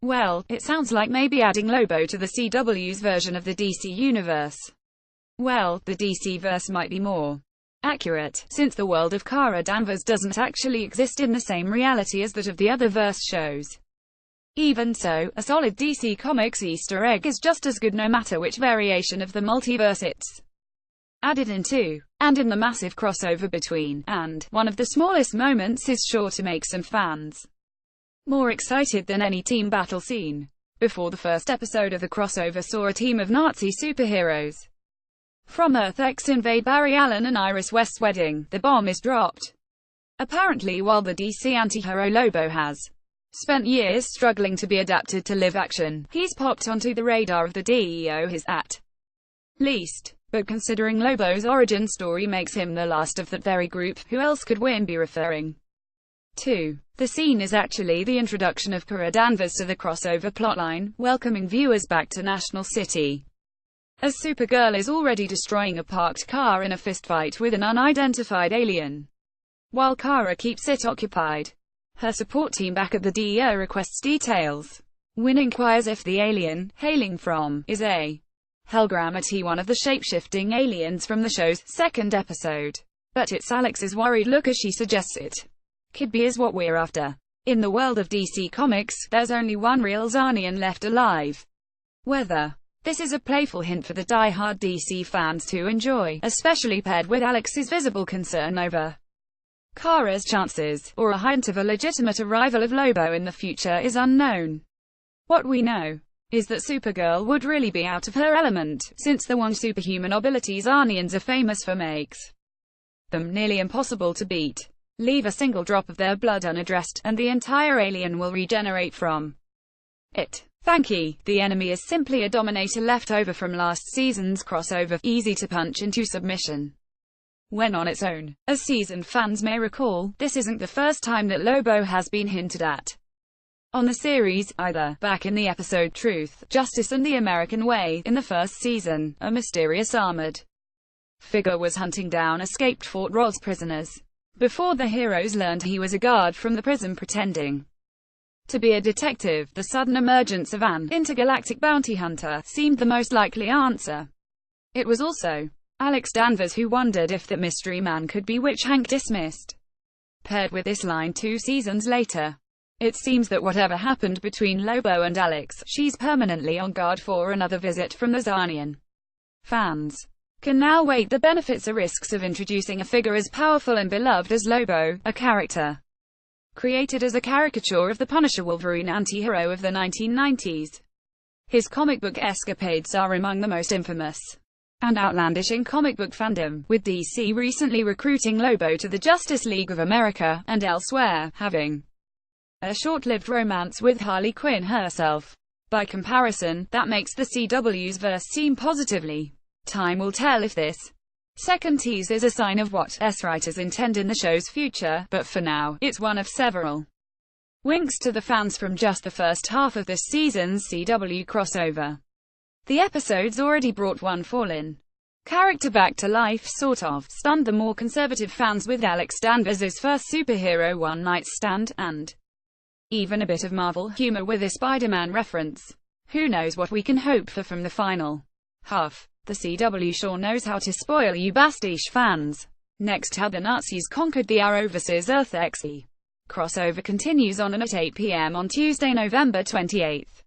Well, it sounds like maybe adding Lobo to the CW's version of the DC universe. Well, the DC-verse might be more accurate, since the world of Kara Danvers doesn't actually exist in the same reality as that of the other verse shows. Even so, a solid DC Comics Easter egg is just as good no matter which variation of the multiverse it's added into. And in the massive crossover between, and one of the smallest moments is sure to make some fans more excited than any team battle scene. Before the first episode of the crossover saw a team of Nazi superheroes from Earth X invade Barry Allen and Iris West's wedding, the bomb is dropped. Apparently while the DC anti-hero Lobo has spent years struggling to be adapted to live action, he's popped onto the radar of the DEO his at least. But considering Lobo's origin story makes him the last of that very group, who else could Wynn be referring to? The scene is actually the introduction of Kara Danvers to the crossover plotline, welcoming viewers back to National City, as Supergirl is already destroying a parked car in a fistfight with an unidentified alien. While Kara keeps it occupied, her support team back at the DEO requests details. Wynn inquires if the alien, hailing from, is a Helgramity, one of the shape-shifting aliens from the show's second episode. But it's Alex's worried look as she suggests it could be is what we're after. In the world of DC Comics, there's only one real Zarnian left alive. Whether this is a playful hint for the die-hard DC fans to enjoy, especially paired with Alex's visible concern over Kara's chances, or a hint of a legitimate arrival of Lobo in the future is unknown. What we know is that Supergirl would really be out of her element, since the one superhuman abilities Zarnians are famous for makes them nearly impossible to beat. Leave a single drop of their blood unaddressed, and the entire alien will regenerate from it. Thanky, the enemy is simply a Dominator left over from last season's crossover, easy to punch into submission when on its own. As seasoned fans may recall, this isn't the first time that Lobo has been hinted at on the series, either. Back in the episode Truth, Justice and the American Way, in the first season, a mysterious armored figure was hunting down escaped Fort Ross prisoners. Before the heroes learned he was a guard from the prison pretending to be a detective, the sudden emergence of an intergalactic bounty hunter seemed the most likely answer. It was also Alex Danvers who wondered if that mystery man could be which Hank dismissed. Paired with this line 2 seasons later, it seems that whatever happened between Lobo and Alex, she's permanently on guard for another visit from the Zarnian. Fans can now weigh the benefits or risks of introducing a figure as powerful and beloved as Lobo, a character created as a caricature of the Punisher Wolverine anti-hero of the 1990s. His comic book escapades are among the most infamous and outlandish in comic book fandom, with DC recently recruiting Lobo to the Justice League of America, and elsewhere, having a short-lived romance with Harley Quinn herself. By comparison, that makes the CW's verse seem positively. Time will tell if this second tease is a sign of what writers intend in the show's future, but for now, it's one of several winks to the fans from just the first half of this season's CW crossover. The episode's already brought one fallen character back to life, sort of stunned the more conservative fans with Alex Danvers' first superhero one-night stand, and even a bit of Marvel humor with a Spider-Man reference. Who knows what we can hope for from the final half. The CW sure knows how to spoil you pastiche fans. Next, how the Nazis conquered the Arrowverse's Earth X. Crossover continues on and at 8 p.m. on Tuesday, November 28th.